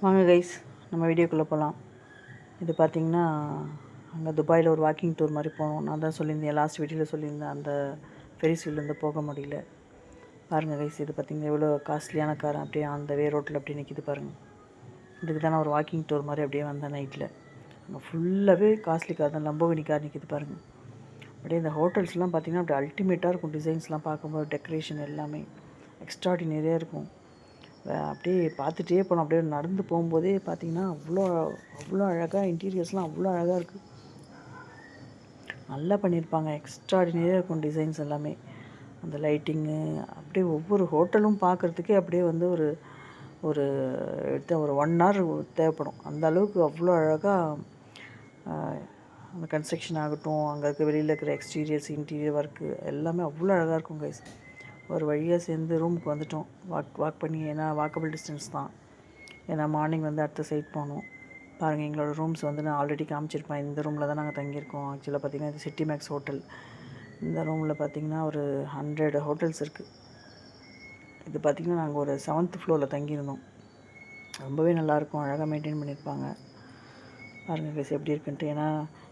வாங்க கைஸ், நம்ம வீடியோக்குள்ளே போகலாம். இது பார்த்திங்கன்னா அங்கே துபாயில் ஒரு வாக்கிங் டூர் மாதிரி போனோம். நான் தான் சொல்லியிருந்தேன், லாஸ்ட் வீடியோவில் சொல்லியிருந்தேன். அந்த ஃபெரிஸ் வீல்லேருந்து போக முடியல. பாருங்கள் கைஸ், இது பார்த்திங்கன்னா எவ்வளோ காஸ்ட்லியான கார் அப்படியே அந்த ரோட்டில் அப்படியே நிற்கிது பாருங்கள். இதுக்கு தான் நான் ஒரு வாக்கிங் டூர் மாதிரி அப்படியே வந்தேன் நைட்டில். அங்கே ஃபுல்லாகவே காஸ்ட்லி கார் தான், லம்போகினி கார் நிற்கிது பாருங்கள். அப்படியே இந்த ஹோட்டல்ஸ்லாம் பார்த்திங்கன்னா அப்படியே அல்டிமேட்டாக இருக்கும். டிசைன்ஸ்லாம் பார்க்கும்போது டெக்கரேஷன் எல்லாமே எக்ஸ்ட்ராடினரியாக இருக்கும். அப்படியே பார்த்துட்டே போனோம். அப்படியே நடந்து போகும்போதே பார்த்திங்கன்னா அவ்வளோ அவ்வளோ அழகாக, இன்டீரியர்ஸ்லாம் அவ்வளோ அழகாக இருக்குது. நல்லா பண்ணியிருப்பாங்க. எக்ஸ்ட்ராடினரியாக இருக்கும் டிசைன்ஸ் எல்லாமே. அந்த லைட்டிங்கு அப்படியே ஒவ்வொரு ஹோட்டலும் பார்க்குறதுக்கே அப்படியே வந்து ஒரு ஒரு ஒரு 1 hour தேவைப்படும். அந்த அளவுக்கு அவ்வளோ அழகாக அந்த கன்ஸ்ட்ரக்ஷன் ஆகட்டும், அங்கே இருக்க வெளியில் இருக்கிற எக்ஸ்டீரியர்ஸ், இன்டீரியர் ஒர்க்கு எல்லாமே அவ்வளோ அழகாக இருக்கும் கைஸ். ஒரு வழியாக சேர்ந்து ரூமுக்கு வந்துவிட்டோம். வாக் பண்ணி, ஏன்னா வாக்கபிள் டிஸ்டன்ஸ் தான். ஏன்னா மார்னிங் வந்து அடுத்த சைட் போகணும். பாருங்கள், எங்களோட ரூம்ஸ் வந்து நான் ஆல்ரெடி காமிச்சிருப்பேன். இந்த ரூமில் தான் நாங்கள் தங்கியிருக்கோம். ஆக்சுவலாக பார்த்திங்கன்னா இது சிட்டி மேக்ஸ் ஹோட்டல். இந்த ரூமில் பார்த்திங்கன்னா ஒரு 100 ஹோட்டல்ஸ் இருக்குது. இது பார்த்திங்கன்னா நாங்கள் ஒரு 7th ஃப்ளோரில் தங்கியிருந்தோம். ரொம்பவே நல்லாயிருக்கும், அழகாக மெயின்டைன் பண்ணியிருப்பாங்க. பாருங்கள் கைஸ் எப்படி இருக்குன்ட்டு. ஏன்னா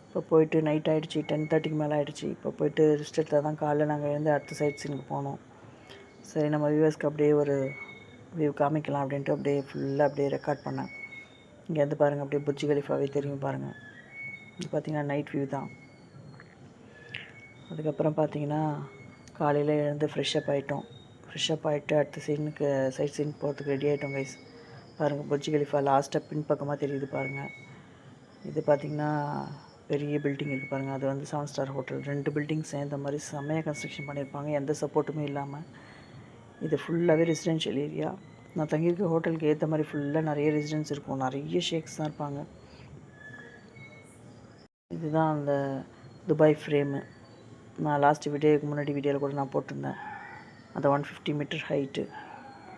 இப்போ போயிட்டு நைட் ஆகிடுச்சி, 10:30க்கு மேலே ஆகிடுச்சி. இப்போ போயிட்டு ரெஸ்ட் எடுத்தால் தான் காலையில் நாங்கள் எழுந்து அடுத்த சைட் சீனுக்கு போனோம். சரி, நம்ம வியூவர்ஸ்க்கு அப்படியே ஒரு வியூ காமிக்கலாம் அப்படின்ட்டு அப்படியே ஃபுல்லாக அப்படியே ரெக்கார்ட் பண்ணேன். இங்கேருந்து பாருங்கள், அப்படியே புர்ஜ் கலிஃபாவே தெரியும் பாருங்கள். இது பார்த்திங்கன்னா நைட் வியூ தான். அதுக்கப்புறம் பார்த்திங்கன்னா காலையில் எழுந்து ஃப்ரெஷ்ஷப் ஆகிட்டோம். ஃப்ரெஷ்ஷப் ஆகிட்டு அடுத்த சைட் சீனுக்கு போகிறதுக்கு ரெடி ஆகிட்டோம் கைஸ். பாருங்கள், புர்ஜ் கலிஃபா லாஸ்ட்டாக பின்பக்கமாக தெரியுது பாருங்கள். இது பார்த்திங்கன்னா பெரிய பில்டிங் இருக்குது பாருங்கள். அது வந்து 7 ஸ்டார் ஹோட்டல். 2 பில்டிங் சேர்ந்த மாதிரி செம்மையாக கன்ஸ்ட்ரக்ஷன் பண்ணியிருப்பாங்க, எந்த சப்போர்ட்டுமே இல்லாமல். இது ஃபுல்லாகவே ரெசிடென்ஷியல் ஏரியா. நான் தங்கியிருக்க ஹோட்டலுக்கு ஏற்ற மாதிரி ஃபுல்லாக நிறைய ரெசிடென்ஸ் இருக்கும், நிறைய ஷேக்ஸ் தான் இருப்பாங்க. இதுதான் அந்த துபாய் ஃப்ரேமு. நான் லாஸ்ட் வீடியோக்கு முன்னாடி வீடியோவில் கூட நான் போட்டிருந்தேன். அந்த 150 மீட்டர் ஹைட்டு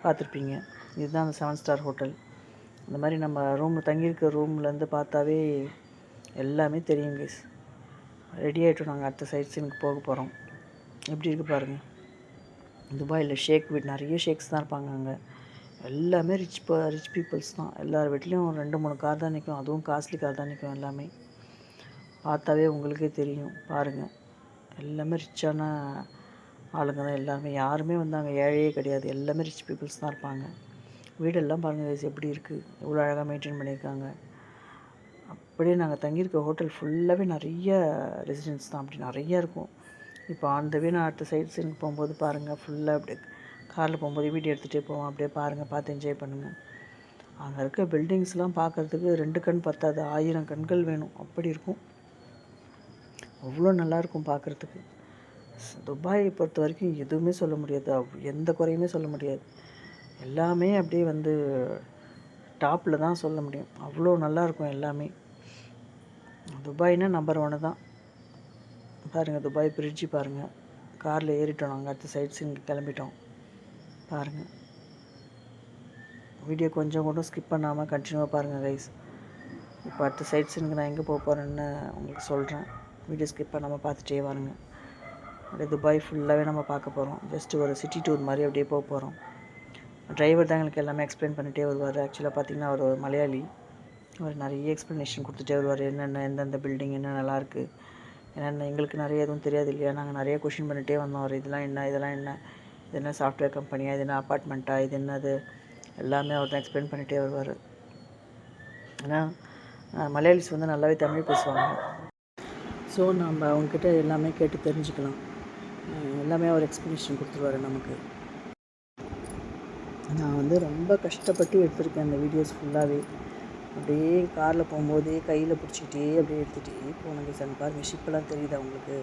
பார்த்துருப்பீங்க. இதுதான் அந்த 7 ஸ்டார் ஹோட்டல். இந்த மாதிரி நம்ம ரூமில் தங்கியிருக்க ரூம்லேருந்து பார்த்தாவே எல்லாமே தெரியும் கைஸ். ரெடி ஆகிட்டோம், நாங்கள் அடுத்த சைட் சீனுக்கு போக போகிறோம். எப்படி இருக்குது பாருங்கள். துபாயில் ஷேக் வீடு, நிறைய ஷேக்ஸ் தான் இருப்பாங்க அங்கே. எல்லாமே ரிச் பீப்புள்ஸ் தான். எல்லார் வீட்லேயும் 2-3 கார் தான் நிற்கும். அதுவும் காஸ்ட்லி கார் தான் நிற்கும். எல்லாமே பார்த்தாவே உங்களுக்கே தெரியும் பாருங்கள். எல்லாமே ரிச்சான ஆளுங்க தான் எல்லாருமே. யாருமே வந்து அங்கே ஏழையே கிடையாது. எல்லாமே ரிச் பீப்புள்ஸ் தான் இருப்பாங்க. வீடெல்லாம் பாருங்கள் கைஸ் எப்படி இருக்குது, எவ்வளோ அழகாக மெயின்டைன் பண்ணியிருக்காங்க. அப்படியே நாங்கள் தங்கியிருக்க ஹோட்டல் ஃபுல்லாகவே நிறைய ரெசிடென்ஸ் தான், அப்படி நிறையா இருக்கும். இப்போ அந்த நான் அடுத்த சைட் சீனுக்கு போகும்போது பாருங்கள், ஃபுல்லாக அப்படியே காரில் போகும்போது வீடியோ எடுத்துகிட்டே போவோம். அப்படியே பாருங்கள், பார்த்து என்ஜாய் பண்ணுங்கள். அங்கே இருக்க பில்டிங்ஸ்லாம் பார்க்குறதுக்கு 2 கண் பத்தாது, 1000 கண்கள் வேணும், அப்படி இருக்கும். அவ்வளோ நல்லாயிருக்கும் பார்க்குறதுக்கு. துபாயை பொறுத்த வரைக்கும் எதுவுமே சொல்ல முடியாது, எந்த குறையுமே சொல்ல முடியாது. எல்லாமே அப்படியே வந்து டாப்பில் தான் சொல்ல முடியும். அவ்வளோ நல்லாயிருக்கும் எல்லாமே. துபாய்னா நம்பர் 1 தான். பாருங்கள், துபாய் பிரிட்ஜி பாருங்கள். காரில் ஏறிட்டோம் நாங்கள், அடுத்த சைட் சீனுக்கு கிளம்பிட்டோம். பாருங்கள், வீடியோ கொஞ்சம் கூட ஸ்கிப் பண்ணாமல் கண்டினியூவாக பாருங்கள் கைஸ். இப்போ அடுத்த சைட் சீனுக்கு நான் எங்கே போக போகிறேன்னு உங்களுக்கு சொல்கிறேன். வீடியோ ஸ்கிப் பண்ணாமல் பார்த்துட்டே வாருங்க. அப்படியே துபாய் ஃபுல்லாகவே நம்ம பார்க்க போகிறோம். ஜஸ்ட்டு ஒரு சிட்டி டூர் மாதிரி அப்படியே போக போகிறோம். டிரைவர் தான் எங்களுக்கு எல்லாமே எக்ஸ்பிளைன் பண்ணிகிட்டே வருவார். ஆக்சுவலாக பார்த்திங்கன்னா அவர் ஒரு மலையாளி. அவர் நிறைய எக்ஸ்ப்ளனேஷன் கொடுத்துட்டே வருவார். என்னென்ன எந்தெந்த பில்டிங் என்ன நல்லாயிருக்கு, என்னென்ன எங்களுக்கு நிறைய எதுவும் தெரியாது இல்லையா. நாங்கள் நிறைய கொஷின் பண்ணிகிட்டே வந்தோம். அவர் இதெல்லாம் என்ன, இது என்ன சாஃப்ட்வேர் கம்பெனியா, இது என்ன அப்பார்ட்மெண்ட்டா, இது என்னது, எல்லாமே அவர் தான் எக்ஸ்பிளைன் பண்ணிகிட்டே வருவார். ஏன்னா மலையாளிஸ் வந்து நல்லாவே தமிழ் பேசுவாங்க. ஸோ நம்ம அவங்கக்கிட்ட எல்லாமே கேட்டு தெரிஞ்சுக்கலாம். எல்லாமே அவர் எக்ஸ்ப்ளனேஷன் கொடுத்துருவார் நமக்கு. நான் வந்து ரொம்ப கஷ்டப்பட்டு எடுத்திருக்கேன் அந்த வீடியோஸ் ஃபுல்லாகவே. அப்படியே காரில் போகும்போதே கையில் பிடிச்சிக்கிட்டே அப்படியே எடுத்துகிட்டே போனது. சார் பாருங்கள், ஷிப்பெல்லாம் தெரியுது அவங்களுக்கு,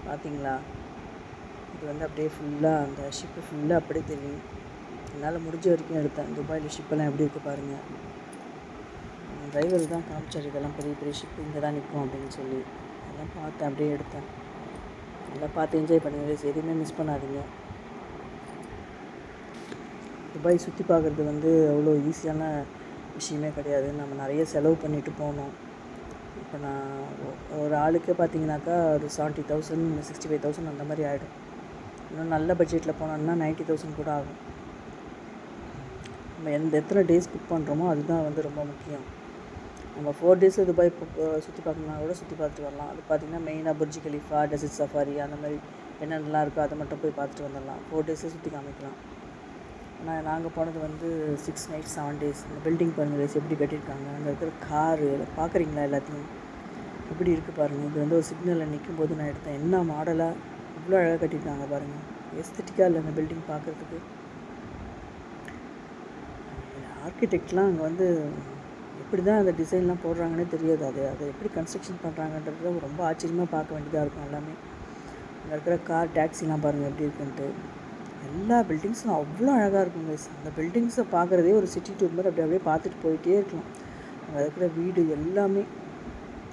பார்த்தீங்களா? இது வந்து அப்படியே ஃபுல்லாக அந்த ஷிப்பு ஃபுல்லாக அப்படியே தெரியும். என்னால் முடிஞ்ச வரைக்கும் எடுத்தேன். துபாயில் ஷிப்பெல்லாம் எப்படி இருக்குது பாருங்கள். டிரைவர் தான் காமிச்சார், இதெல்லாம் பெரிய பெரிய ஷிப்பு இங்கே தான் நிற்கும் அப்படின்னு சொல்லி. அதெல்லாம் பார்த்தேன், அப்படியே எடுத்தேன். நல்லா பார்த்து என்ஜாய் பண்ணுங்கள், எதுவுமே மிஸ் பண்ணாதீங்க. துபாய் சுற்றி பார்க்குறது வந்து அவ்வளோ ஈஸியான விஷயமே கிடையாது. நம்ம நிறைய செலவு பண்ணிவிட்டு போகணும். இப்போ நான் ஒரு ஆளுக்கே பார்த்தீங்கன்னாக்கா ஒரு 70,000 65,000 அந்த மாதிரி ஆகிடும். இன்னும் நல்ல பட்ஜெட்டில் போனோம்னா 90,000 கூட ஆகும். நம்ம எத்தனை டேஸ் புக் பண்ணுறோமோ அதுதான் வந்து ரொம்ப முக்கியம். நம்ம 4 டேஸில் துபாய் சுற்றி பார்க்கணுன்னா கூட சுற்றி பார்த்துட்டு வரலாம். அது பார்த்திங்கன்னா மெயினாக புர்ஜ் கலீஃபா, டெசர்ட் சஃபாரி அந்த மாதிரி என்னென்னலாம் இருக்கோ அதை மட்டும் போய் பார்த்துட்டு வந்துடலாம். 4 டேஸில் சுற்றி காமிக்கலாம். ஆனால் நாங்கள் போனது வந்து 6 nights 7 days. இந்த பில்டிங் பாருங்கள் கைஸ் எப்படி கட்டியிருக்காங்க. அங்கே இருக்கிற காரு பார்க்குறீங்களா எல்லாத்தையும் எப்படி இருக்குது பாருங்கள். இது வந்து ஒரு சிக்னலில் நிற்கும் போது நான் எடுத்தேன். என்ன மாடலாக இவ்வளோ அழகாக கட்டியிருக்காங்க பாருங்கள். எஸ்தட்டிக்காக இல்லை அந்த பில்டிங் பார்க்குறதுக்கு. ஆர்கிடெக்ட்லாம் அங்கே வந்து எப்படி தான் அந்த டிசைன்லாம் போடுறாங்கன்னே தெரியாது. அதை எப்படி கன்ஸ்ட்ரக்ஷன் பண்ணுறாங்கன்றது ரொம்ப ஆச்சரியமாக பார்க்க வேண்டியதாக இருக்கும் எல்லாமே. அங்கே இருக்கிற கார் டாக்ஸிலாம் பாருங்கள் எப்படி இருக்குன்ட்டு. எல்லா பில்டிங்ஸும் அவ்வளோ அழகாக இருக்கும் கைஸ். அந்த பில்டிங்ஸை பார்க்குறதே ஒரு சிட்டி டூர் மாதிரி அப்படியே பார்த்துட்டு போயிட்டே இருக்கலாம். அங்கே இருக்கிற வீடு எல்லாமே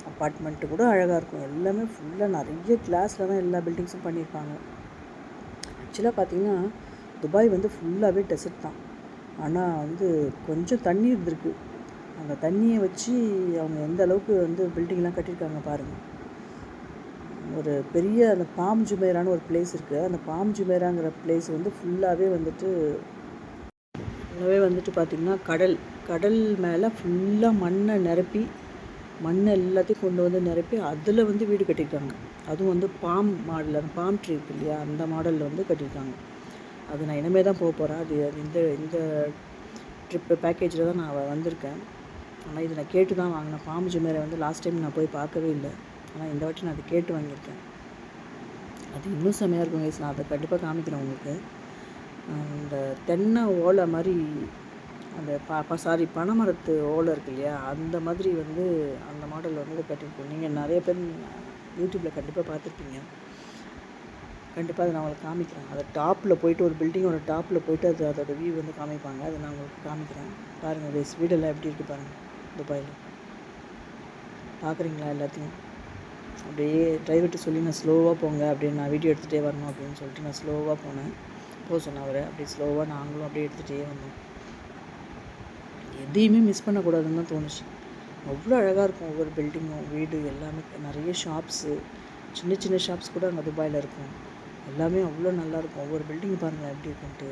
அப்பார்ட்மெண்ட்டு கூட அழகாக இருக்கும். எல்லாமே ஃபுல்லாக நிறைய கிளாஸில் தான் எல்லா பில்டிங்ஸும் பண்ணியிருப்பாங்க. ஆக்சுவலாக பார்த்திங்கன்னா துபாய் வந்து ஃபுல்லாகவே டெசர்ட் தான். ஆனால் வந்து கொஞ்சம் தண்ணி இருந்திருக்கு. அந்த தண்ணியை வச்சு அவங்க எந்த அளவுக்கு வந்து பில்டிங்லாம் கட்டியிருக்காங்க பாருங்கள். ஒரு பெரிய அந்த பாம் ஜுமேரான்னு ஒரு பிளேஸ் இருக்குது. அந்த பாம் ஜுமேராங்கிற பிளேஸ் வந்து ஃபுல்லாகவே வந்துட்டு பார்த்திங்கன்னா கடல் மேலே ஃபுல்லாக மண் எல்லாத்தையும் கொண்டு வந்து நிரப்பி அதில் வந்து வீடு கட்டியிருக்காங்க. அதுவும் வந்து பாம் மாடல், அந்த பாம் ட்ரீ இருக்கு இல்லையா, அந்த மாடலில் வந்து கட்டியிருக்காங்க. அது நான் இனிமேல் தான் போக போகிறேன். அது இந்த ட்ரிப்பு பேக்கேஜில் தான் நான் வந்திருக்கேன். ஆனால் இது நான் கேட்டு தான் வாங்கினேன். பாம் ஜுமேரை வந்து லாஸ்ட் டைம் நான் போய் பார்க்கவே இல்லை. ஆனால் இந்த வாட்டி நான் அதை கேட்டு வாங்கியிருக்கேன். அது இன்னும் செம்மையாக இருக்கும் கைஸ். நான் அதை கண்டிப்பாக காமிக்கிறேன் உங்களுக்கு. அந்த தென்னை ஓலை மாதிரி அந்த பனைமரத்து ஓலை இருக்கு இல்லையா, அந்த மாதிரி வந்து அந்த மாடல் வந்து கட்டியிருக்கோம். நீங்கள் நிறைய பேர் யூடியூப்பில் கண்டிப்பாக பார்த்துருப்பீங்க. கண்டிப்பாக அதை நான் உங்களுக்கு காமிக்கிறேன். அதை டாப்பில் போயிட்டு ஒரு பில்டிங்கோட டாப்பில் போயிட்டு அதோட வியூ வந்து காமிப்பாங்க. அதை நான் உங்களுக்கு காமிக்கிறேன். பாருங்கள் கைஸ், வீடெல்லாம் எப்படி இருக்குது பாருங்கள். துபாயில் பார்க்குறீங்களா எல்லாத்தையும். அப்படியே டிரைவர்கிட்ட சொல்லி நான் ஸ்லோவாக போங்க அப்படின்னு, நான் வீடியோ எடுத்துகிட்டே வரணும் அப்படின்னு சொல்லிட்டு நான் ஸ்லோவாக போனேன். போக சொன்னேன் அவரை. அப்படியே ஸ்லோவாக நாங்களும் அப்படியே எடுத்துகிட்டே வந்தோம். எதையுமே மிஸ் பண்ணக்கூடாதுன்னு தான் தோணுச்சு. அவ்வளோ அழகாக இருக்கும் ஒவ்வொரு பில்டிங்கும், வீடு எல்லாமே. நிறைய ஷாப்ஸு, சின்ன ஷாப்ஸ் கூட அங்கே துபாயில் இருக்கும். எல்லாமே அவ்வளோ நல்லாயிருக்கும். ஒவ்வொரு பில்டிங் பாருங்கள் எப்படி இருக்குன்ட்டு.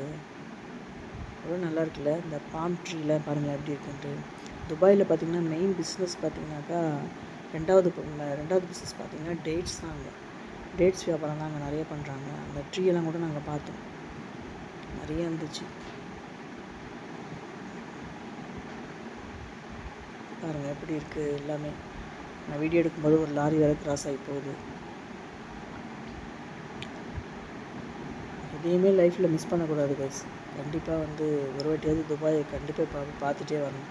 அவ்வளோ நல்லா இருக்குல்ல. இந்த பாம் ட்ரீலாம் பாருங்கள் எப்படி இருக்குன்ட்டு. துபாயில் பார்த்திங்கன்னா மெயின் பிஸ்னஸ் பார்த்திங்கனாக்கா ரெண்டாவது பிஸ்னஸ் பார்த்திங்கன்னா டேட்ஸ் தான். அங்கே டேட்ஸ் வியாபாரம் தான் அங்கே நிறைய பண்ணுறாங்க. அந்த ட்ரீயெல்லாம் கூட நாங்கள் பார்த்தோம், நிறைய இருந்துச்சு. பாருங்கள் எப்படி இருக்குது எல்லாமே. நான் வீடியோ எடுக்கும்போது ஒரு லாரி வேறு கிராஸ் ஆகி போகுது. எதையுமே லைஃப்பில் மிஸ் பண்ணக்கூடாது கைஸ். கண்டிப்பாக வந்து ஒரு வாட்டியாவது துபாயை கண்டிப்பாக பார்த்துட்டே வரணும்.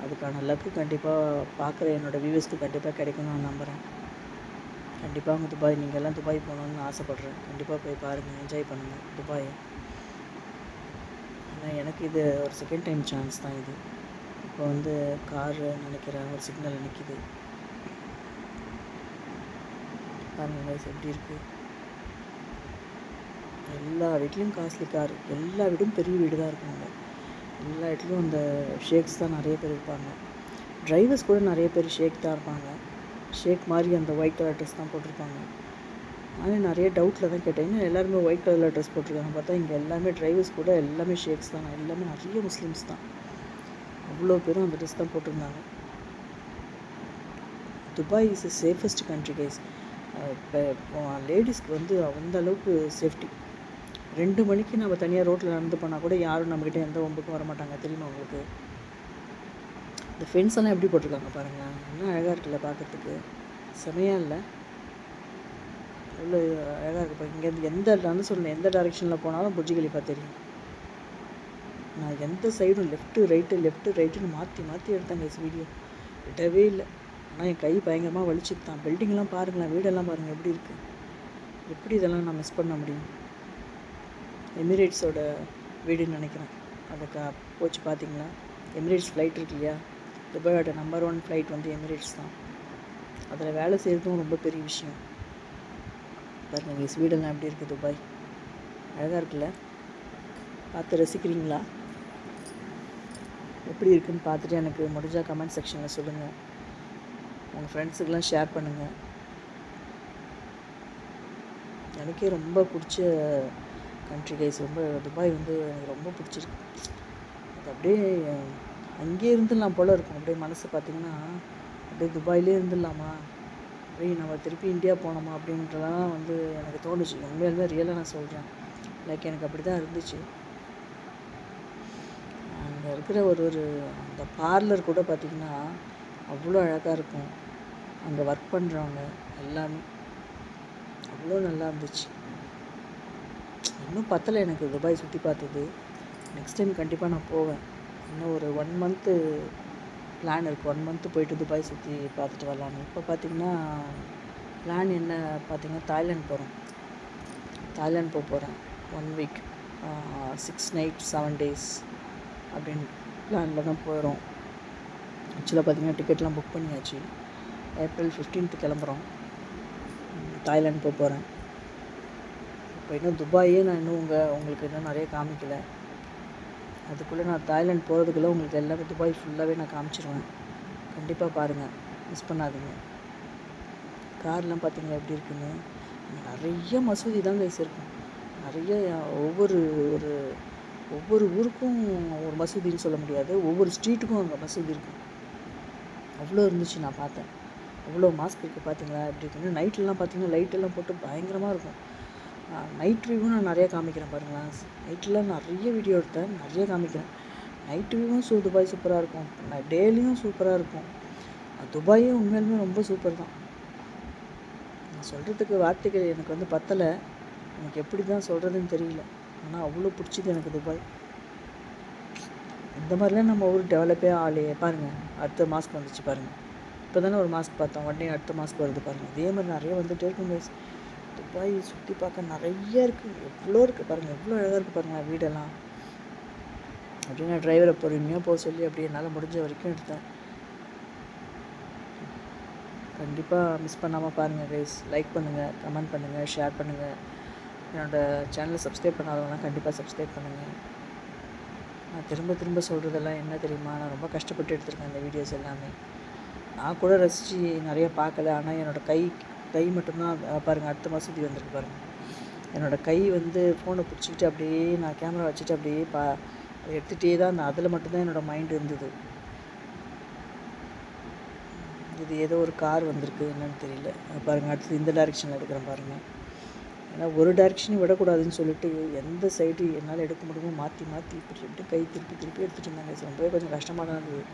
அதுக்கான லக்கு கண்டிப்பாக பார்க்குற என்னோடய வியூவர்ஸ்க்கு கண்டிப்பாக கிடைக்கும்னு நான் நம்புகிறேன். கண்டிப்பாக அவங்க நீங்கள் எல்லாம் துபாய் போகணுன்னு ஆசைப்பட்றேன். கண்டிப்பாக போய் பாருங்கள், என்ஜாய் பண்ணுங்கள் துபாயை. ஏன்னா எனக்கு இது ஒரு செகண்ட் டைம் சான்ஸ் தான் இது. இப்போ வந்து காரு நினைக்கிறேன் ஒரு சிக்னல் நிற்கிது. பாருங்கள் கைஸ் எப்படி இருக்குது. எல்லா வீட்லேயும் காஸ்ட்லி கார், எல்லா வீடும் பெரிய வீடு தான் இருக்குங்க. எல்லா இடத்துலையும் அந்த ஷேக்ஸ் தான் நிறைய பேர் இருப்பாங்க. டிரைவர்ஸ் கூட நிறைய பேர் ஷேக் தான் இருப்பாங்க. ஷேக் மாதிரி அந்த ஒயிட் கலர் ட்ரெஸ் தான் போட்டிருப்பாங்க. நானும் நிறைய டவுட்டில் தான் கேட்டேன், இன்னும் எல்லாருமே ஒயிட் கலரில் ட்ரெஸ் போட்டிருக்காங்க. பார்த்தா இங்கே எல்லாமே டிரைவர்ஸ் கூட எல்லாமே ஷேக்ஸ் தான். எல்லாமே நிறைய முஸ்லீம்ஸ் தான். அவ்வளோ பேரும் அந்த ட்ரெஸ் தான் போட்டிருந்தாங்க. Dubai is the safest country guys. இப்போ லேடிஸ்க்கு வந்து அந்த அளவுக்கு சேஃப்டி. 2 மணிக்கு நம்ம தனியாக ரோட்டில் நடந்து போனால் கூட யாரும் நம்மக்கிட்ட எந்த வம்புக்கும் வரமாட்டாங்க. தெரியுமா உங்களுக்கு? இந்த ஃபென்ஸ் எல்லாம் எப்படி போட்டிருக்காங்க பாருங்கள். இன்னும் அழகாக இருக்குல்ல பார்க்குறதுக்கு. செமையாக இல்லை? அவ்வளோ அழகாக இருக்குது. இங்கேருந்து நான் சொல்லணும், எந்த டைரெக்ஷனில் போனாலும் புர்ஜ் கலீஃபா தெரியும். நான் எந்த சைடும் லெஃப்ட்டு ரைட்டுன்னு மாற்றி எடுத்தேன் கைஸ் வீடியோ. விடவே இல்லை. ஆனால் என் கை பயங்கரமாக வலிச்சுட்டு தான். பில்டிங்லாம் பாருங்களேன், வீடெல்லாம் பாருங்கள் எப்படி இருக்குது. எப்படி இதெல்லாம் நான் மிஸ் பண்ண முடியும்? எமிரேட்ஸோட வீடுன்னு நினைக்கிறேன். அதை போச்சு பார்த்தீங்களா? எமிரேட்ஸ் ஃப்ளைட் இருக்கு இல்லையா, துபாயோட நம்பர் 1 ஃப்ளைட் வந்து எமிரேட்ஸ் தான். அதில் வேலை செய்கிறதும் ரொம்ப பெரிய விஷயம். பாருங்கள் வீடெல்லாம் எப்படி இருக்குது. துபாய் அழகாக இருக்குல்ல? பார்த்து ரசிக்கிறீங்களா? எப்படி இருக்குதுன்னு பார்த்துட்டு எனக்கு முடிஞ்சால் கமெண்ட் செக்ஷனில் சொல்லுங்கள். உங்கள் ஃப்ரெண்ட்ஸுக்கெலாம் ஷேர் பண்ணுங்கள். எனக்கே ரொம்ப பிடிச்ச கண்ட்ரி கைஸ். துபாய் வந்து எனக்கு ரொம்ப பிடிச்சிருக்கு. அது அப்படியே அங்கேயே இருந்துடலாம் போல் இருக்கும். அப்படியே மனசு பார்த்திங்கன்னா அப்படியே துபாயிலே இருந்துடலாமா, அப்படியே நம்ம திருப்பி இந்தியா போனோமா அப்படின்றலாம் வந்து எனக்கு தோணுச்சு. உண்மையிலுமே ரியலாக நான் சொல்கிறேன். லைக் எனக்கு அப்படி தான் இருந்துச்சு. அங்கே இருக்கிற ஒரு அந்த பார்லர் கூட பார்த்திங்கன்னா அவ்வளோ அழகாக இருக்கும். அங்கே ஒர்க் பண்ணுறவங்க எல்லாமே அவ்வளோ நல்லா இருந்துச்சு. இன்னும் பத்தலை எனக்கு துபாய் சுற்றி பார்த்தது. நெக்ஸ்ட் டைம் கண்டிப்பாக நான் போவேன். இன்னும் ஒரு 1 மந்த்து பிளான் இருக்குது. 1 மந்த்து போயிட்டு துபாய் சுற்றி பார்த்துட்டு வரலான்னு. இப்போ பார்த்திங்கன்னா பிளான் என்ன பார்த்திங்கன்னா தாய்லாந்து போகிறோம். தாய்லாந்து போகிறேன் 1 வீக் 6 நைட் 7 டேஸ் அப்படின்னு பிளானில் தான் போகிறோம். ஆக்சுவலாக பார்த்திங்கன்னா டிக்கெட்லாம் புக் பண்ணியாச்சு. ஏப்ரல் 15th கிளம்புறோம். தாய்லாந்து போகிறேன். இப்போ இன்னும் துபாயே நான் இன்னும் உங்களுக்கு இன்னும் நிறைய காமிக்கலை. அதுக்குள்ளே நான் தாய்லாந்து போகிறதுக்குள்ளே உங்களுக்கு எல்லாமே துபாய் ஃபுல்லாகவே நான் காமிச்சிருவேன். கண்டிப்பாக பாருங்கள், மிஸ் பண்ணாதீங்க. கார்லாம் பார்த்தீங்களா எப்படி இருக்குன்னு. நிறைய மசூதி தான் கைஸ் இருக்கும். நிறைய ஒவ்வொரு ஊருக்கும் ஒரு மசூதின்னு சொல்ல முடியாது, ஒவ்வொரு ஸ்ட்ரீட்டுக்கும் அங்கே மசூதி இருக்கும். அவ்வளோ இருந்துச்சு, நான் பார்த்தேன். அவ்வளோ மாஸ்க் இருக்குது பார்த்தீங்களா எப்படி இருக்குன்னு. நைட்லலாம் பார்த்தீங்கன்னா லைட்டெல்லாம் போட்டு பயங்கரமாக இருக்கும். நைட் வியூவும் நான் நிறையா காமிக்கிறேன் பாருங்களேன். நைட்டில் நிறைய வீடியோ எடுத்தேன், நிறைய காமிக்கிறேன். நைட் வியூவும் துபாய் சூப்பராக இருக்கும், டேலியும் சூப்பராக இருக்கும். துபாயும் உண்மையிலுமே ரொம்ப சூப்பர் தான். நான் சொல்கிறதுக்கு வார்த்தைகள் எனக்கு வந்து பத்தலை. எனக்கு எப்படி தான் சொல்கிறதுன்னு தெரியல. ஆனால் அவ்வளோ பிடிச்சிது எனக்கு துபாய். இந்த மாதிரிலாம் நம்ம ஊர் டெவலப்பே ஆகலையே. பாருங்கள், அடுத்த மாஸ்க் வந்துச்சு பாருங்கள். இப்போ தானே ஒரு மாஸ்க் பார்த்தோம், உடனே அடுத்த மாஸ்க் வருது பாருங்கள். இதே மாதிரி நிறைய வந்துகிட்டே இருக்கும் கைஸ். துபாய் சுற்றி பார்க்க நிறைய இருக்குது, எவ்வளோ இருக்குது பாருங்கள், எவ்வளோ அழகாக இருக்குது பாருங்கள் வீடெல்லாம். அப்படியே நான் டிரைவரை பொறுமையாக போக சொல்லி அப்படியே என்னால் முடிஞ்ச வரைக்கும் எடுத்தேன். கண்டிப்பாக மிஸ் பண்ணாமல் பாருங்கள் கைஸ். லைக் பண்ணுங்கள், கமெண்ட் பண்ணுங்கள், ஷேர் பண்ணுங்கள். என்னோடய சேனலை சப்ஸ்கிரைப் பண்ணாதவங்களாம் கண்டிப்பாக சப்ஸ்கிரைப் பண்ணுங்கள். நான் திரும்ப சொல்கிறதெல்லாம் என்ன தெரியுமா, நான் ரொம்ப கஷ்டப்பட்டு எடுத்திருக்கேன் இந்த வீடியோஸ் எல்லாமே. நான் கூட ரசித்து நிறைய பார்க்கல. ஆனால் என்னோடய கை மட்டும்தான் பாருங்கள், அடுத்த மசூதி வந்திருக்கு பாருங்கள். என்னோடய கை வந்து ஃபோனை பிடிச்சிக்கிட்டு அப்படியே நான் கேமரா வச்சுட்டு அப்படியே எடுத்துகிட்டே தான் அந்த அதில் மட்டும்தான் என்னோடய மைண்ட் இருந்தது. இது ஏதோ ஒரு கார் வந்திருக்கு, என்னன்னு தெரியல பாருங்கள். அடுத்தது இந்த டைரெக்ஷனில் எடுக்கிறேன் பாருங்கள். ஏன்னா ஒரு டைரெக்ஷனையும் விடக்கூடாதுன்னு சொல்லிட்டு எந்த சைடு என்னால் எடுக்க முடியுமோ மாற்றி இப்படி கை திருப்பி எடுத்துகிட்டு இருந்தாங்க. ரொம்பவே கொஞ்சம் கஷ்டமாக தான் இருந்தது.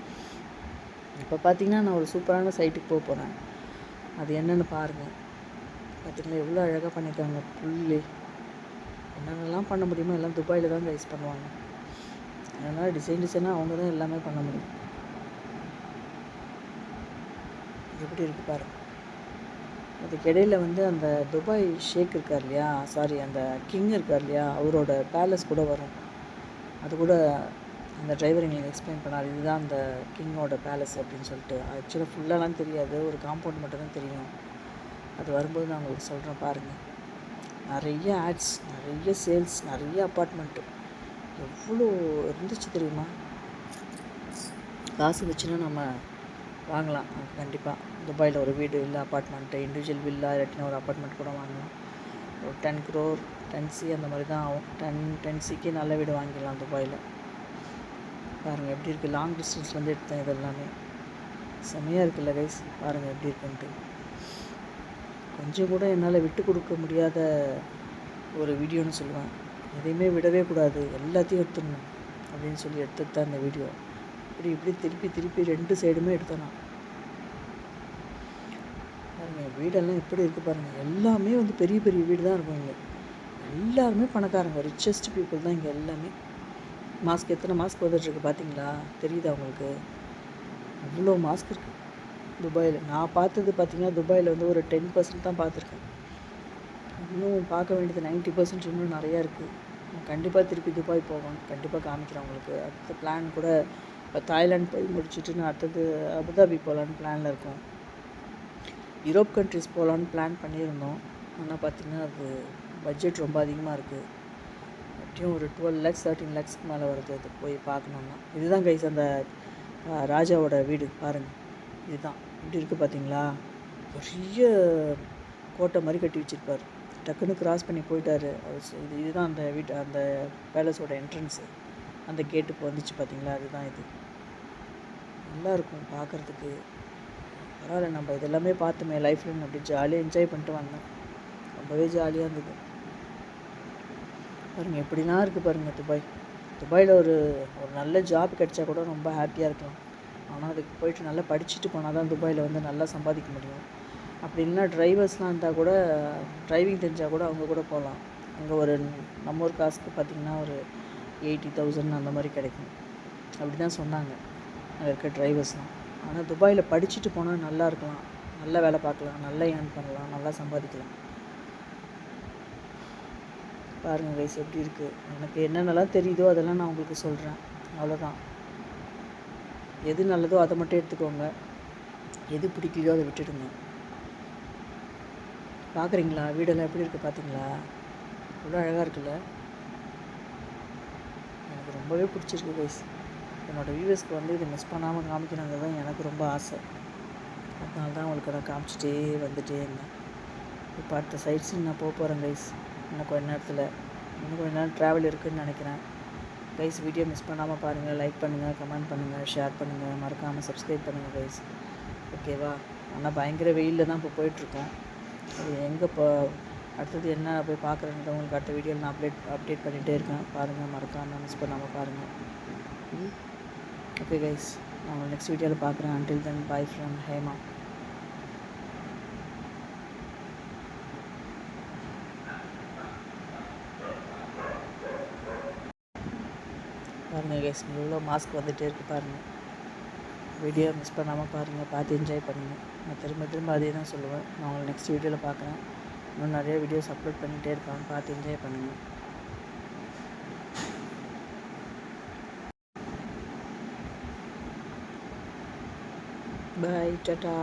இப்போ பார்த்தீங்கன்னா நான் ஒரு சூப்பரான சைட்டுக்கு போக போகிறேன். அது என்னென்னு பாருங்கள். பார்த்திங்களா எவ்வளோ அழகாக பண்ணியிருக்காங்க. புல்லு என்னென்னலாம் பண்ண முடியுமோ எல்லாம் துபாயில் தான் ரைஸ் பண்ணுவாங்க. அதனால் டிசைனாக அவங்க தான் எல்லாமே பண்ண முடியும். எப்படி இருக்குது பாருங்கள். அதுக்கு இடையில் வந்து அந்த துபாய் ஷேக் இருக்கார் இல்லையா, சாரி அந்த கிங் இருக்கார் இல்லையா, அவரோட பேலஸ் கூட வரும். அது கூட அந்த டிரைவர் எங்களுக்கு எக்ஸ்பிளைன் பண்ணார், இதுதான் அந்த கிங்கோட பேலஸ் அப்படின்னு சொல்லிட்டு. ஆக்சுவலாக ஃபுல்லாலாம் தெரியாது, ஒரு காம்பவுண்ட் மட்டும்தான் தெரியும். அது வரும்போது நான் உங்களுக்கு சொல்கிறேன் பாருங்கள். நிறைய ஆட்ஸ், நிறைய சேல்ஸ், நிறைய அப்பார்ட்மெண்ட்டு எவ்வளோ இருந்துச்சு தெரியுமா. காசு வச்சுன்னா நம்ம வாங்கலாம் கண்டிப்பாக. துபாயில் ஒரு வீடு இல்லை, அப்பார்ட்மெண்ட்டு, இண்டிவிஜுவல் வில்லா இல்லாட்டினா ஒரு அப்பார்ட்மெண்ட் கூட வாங்கலாம். ஒரு 10 crore 10C அந்த மாதிரி தான் ஆகும். 10Cக்கு நல்ல வீடு வாங்கிடலாம் துபாயில். பாருங்கள் எப்படி இருக்குது. லாங் டிஸ்டன்ஸ்லேருந்து எடுத்தேன். இது எல்லாமே செம்மையாக இருக்குல்ல கைஸ். பாருங்கள் எப்படி இருக்குன்ட்டு. கொஞ்சம் கூட என்னால் விட்டு கொடுக்க முடியாத ஒரு வீடியோன்னு சொல்லுவேன். எதையுமே விடவே கூடாது, எல்லாத்தையும் எடுத்துடணும் அப்படின்னு சொல்லி எடுத்துட்டு தான் இந்த வீடியோ. இப்படி திருப்பி 2 சைடுமே எடுத்தேன் நான். பாருங்கள் வீடெல்லாம் எப்படி இருக்குது பாருங்கள். எல்லாமே வந்து பெரிய வீடு தான் இருக்கும் இங்கே. எல்லாருமே பணக்காரங்க, ரிச்சஸ்ட் பீப்புள் தான் இங்கே எல்லாமே. மாஸ்க் எத்தனை மாஸ்க் வந்துட்டுருக்கு பார்த்தீங்களா, தெரியுதா உங்களுக்கு? அவ்வளோ மாஸ்க் இருக்குது துபாயில். நான் பார்த்தது பார்த்திங்கன்னா துபாயில் வந்து ஒரு 10% தான் பார்த்துருக்கேன். இன்னும் பார்க்க வேண்டியது 90% இன்னும் நிறையா இருக்குது. கண்டிப்பாக திருப்பி துபாய் போவேன், கண்டிப்பாக காமிக்கிறேன் உங்களுக்கு. அடுத்த பிளான் கூட இப்போ தாய்லாந்து போய் முடிச்சுட்டு நான் அடுத்தது அபுதாபி போகலான்னு பிளானில் இருக்கோம். யூரோப் கண்ட்ரிஸ் போகலான்னு பிளான் பண்ணியிருந்தோம். ஆனால் பார்த்திங்கன்னா அது பட்ஜெட் ரொம்ப அதிகமாக இருக்குது. எப்படியும் ஒரு 12 lakhs 13 lakhsக்கு மேலே வருது அது போய் பார்க்கணுன்னா. இதுதான் கைஸ் அந்த ராஜாவோட வீடு பாருங்கள். இதுதான் இப்படி இருக்குது பார்த்தீங்களா. பெரிய கோட்டை மாதிரி கட்டி வச்சுருப்பார். டக்குன்னு கிராஸ் பண்ணி போயிட்டார். இதுதான் அந்த அந்த பேலஸோட என்ட்ரன்ஸு. அந்த கேட்டு இப்போ வந்துச்சு பார்த்தீங்களா, அதுதான் இது. நல்லாயிருக்கும் பார்க்குறதுக்கு. பரவாயில்ல, நம்ம இதெல்லாமே பார்த்தோமே லைஃப்பில், அப்படி ஜாலியாக என்ஜாய் பண்ணிட்டு வந்தோம். ரொம்பவே ஜாலியாக இருந்தது. பாருங்கள் எப்படிலாம் இருக்குது பாருங்கள் துபாய். துபாயில் ஒரு நல்ல ஜாப் கிடைச்சா கூட ரொம்ப ஹாப்பியாக இருக்கலாம். ஆனால் அதுக்கு போயிட்டு நல்லா படிச்சுட்டு போனால் தான் துபாயில் வந்து நல்லா சம்பாதிக்க முடியும். அப்படி இல்லைன்னா டிரைவர்ஸ்லாம் இருந்தால் கூட, டிரைவிங் தெரிஞ்சால் கூட அவங்க கூட போகலாம். அங்கே ஒரு நம்ம ஒரு காசுக்கு பார்த்திங்கன்னா ஒரு 80,000 அந்த மாதிரி கிடைக்கும். அப்படி தான் சொன்னாங்க அங்கே இருக்க டிரைவர்ஸ்லாம். ஆனால் துபாயில் படிச்சுட்டு போனால் நல்லா இருக்கலாம், நல்ல வேலை பார்க்கலாம், நல்லா ஏர்ன் பண்ணலாம், நல்லா சம்பாதிக்கலாம். பாருங்கள் கைஸ் எப்படி இருக்குது. எனக்கு என்னென்னலாம் தெரியுதோ அதெல்லாம் நான் உங்களுக்கு சொல்கிறேன், அவ்வளோதான். எது நல்லதோ அதை மட்டும் எடுத்துக்கோங்க, எது பிடிக்கலையோ அதை விட்டுடுங்க. பார்க்குறீங்களா வீடெல்லாம் எப்படி இருக்குது பார்த்தீங்களா? எவ்வளோ அழகாக இருக்குல்ல. எனக்கு ரொம்பவே பிடிச்சிருக்கு கைஸ். என்னோடய வியூவர்ஸ்க்கு வந்து இதை மிஸ் பண்ணாமல் காமிக்கணுங்கிறது தான் எனக்கு ரொம்ப ஆசை. அதனால தான் உங்களுக்கு நான் காமிச்சிட்டே வந்துட்டே இருந்தேன். இப்போ அடுத்த சைட் சீன் நான் போகிறேன் கைஸ். இன்னும் கொஞ்ச நேரம் ட்ராவல் இருக்குதுன்னு நினைக்கிறேன் கைஸ். வீடியோ மிஸ் பண்ணாமல் பாருங்கள், லைக் பண்ணுங்கள், கமெண்ட் பண்ணுங்கள், ஷேர் பண்ணுங்கள், மறக்காமல் சப்ஸ்கிரைப் பண்ணுங்கள் கைஸ். ஓகேவா? ஆனால் பயங்கர வெயிலில் தான் இப்போ போயிட்டுருக்கோம். அது எங்கே இப்போ அடுத்தது என்ன போய் பார்க்குறேன்னு உங்களுக்கு அடுத்த வீடியோவில் நான் அப்டேட் பண்ணிகிட்டே இருக்கேன். பாருங்கள், மறக்காமல் மிஸ் பண்ணாமல் பாருங்கள். ஓகே கைஸ், நான் உங்களை நெக்ஸ்ட் வீடியோவில் பார்க்குறேன். Until then by from Hema. பாருங்கள் கைஸ், இவ்வளோ மாஸ்க் வந்துகிட்டே இருக்குது பாருங்கள். வீடியோ மிஸ் பண்ணாமல் பாருங்கள், பார்த்து என்ஜாய் பண்ணுங்கள். நான் திரும்ப அதே தான் சொல்லுவேன். நான் உங்களை நெக்ஸ்ட் வீடியோவில் பார்க்குறேன். இன்னும் நிறைய வீடியோஸ் அப்லோட் பண்ணிகிட்டே இருப்பாங்க, பார்த்து என்ஜாய் பண்ணுங்கள். பாய், டாடா.